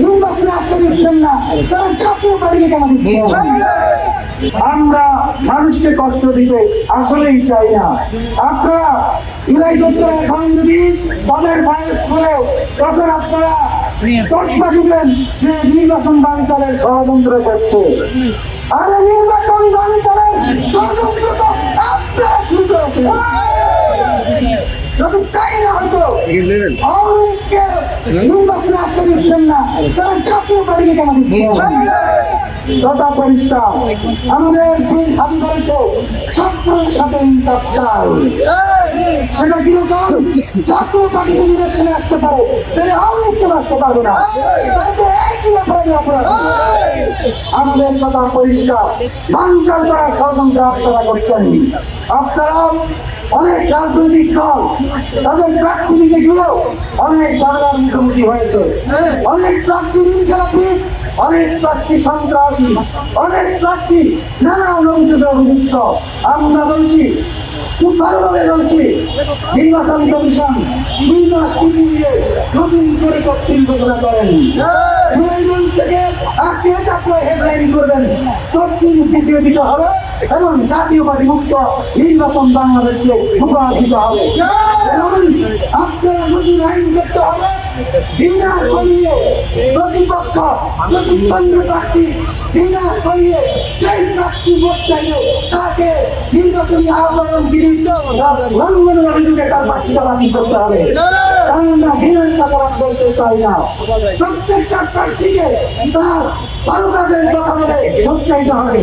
নির্বাচনে আসতে দিচ্ছেন না, তারা জাতীয় পার্টিকে কেন দিচ্ছেন? আমরা মানুষকে কষ্ট দিতে আসলেই চাই না। আপনারা জুলাই 14 এখন যদি দলের বয়স করে তখন আপনারা তৎপা দিবেন যে নির্বাচন বানচালের ষড়যন্ত্র করছে। আরে নির্বাচন বানচালের ষড়যন্ত্র তো আপনারা শুরু করেছেন। যদি তাই না হতো আওয়ামী লীগকে নির্বাচনে আসতে দিচ্ছেন না, তারা জাতীয় পার্টিকে কেন দিচ্ছেন? কথা পরিষ্কার। আমাদের হাবি করেছে ছাত্রের সাথে ইনসাফ চাই। সেটা কিরকম? জাতীয় পার্টি যদি ইলেকশনে আসতে পারে তাহলে আওয়ামী লীগকে আসতে পারবে না। একই ব্যাপারে অপরাধ। আমাদের কথা পরিষ্কার। বানচাল করা ষড়যন্ত্র আপনারা করছেন। আপনারা অনেক রাজনৈতিক দল তাদের প্রার্থী দিকে গিয়েও অনেক ঝগড়ার মুখোমুখি হয়েছে। অনেক প্রার্থী ঋণ খেলাপি, অনেক প্রার্থী সন্ত্রাসী, অনেক প্রার্থী নানা অভিযোগে অভিযুক্ত। আমরা বলছি, খুব ভালোভাবে বলছি, নির্বাচন কমিশন 2 মাস ছুটি দিয়ে নতুন করে তফসিল ঘোষণা করেন। থেকে আজকে আপনারা হেডলাইন করবেন, তফসিল পিছিয়ে দিতে হবে এবং জাতীয় পার্টি মুক্ত নির্বাচন বাংলাদেশকে উপহার দিতে হবে। আপনারা নতুন আইন করতে হবে, বিনা সরিয়ে প্রতিপক্ষ প্রতিদ্বন্দ্বী প্রার্থী বিনা সরিয়ে সেই প্রার্থী ভোট চাইলে তাকে নির্বাচনী আহ্বান লঙ্ঘনের অভিযোগে তার প্রার্থীটা বাতিল করতে হবে। কারণ আমরা বিনা চাকরাত বলতে চাই না। প্রত্যেকটা প্রার্থীকে তার ভালো কাজের কথা বলে ভোট চাইতে হবে।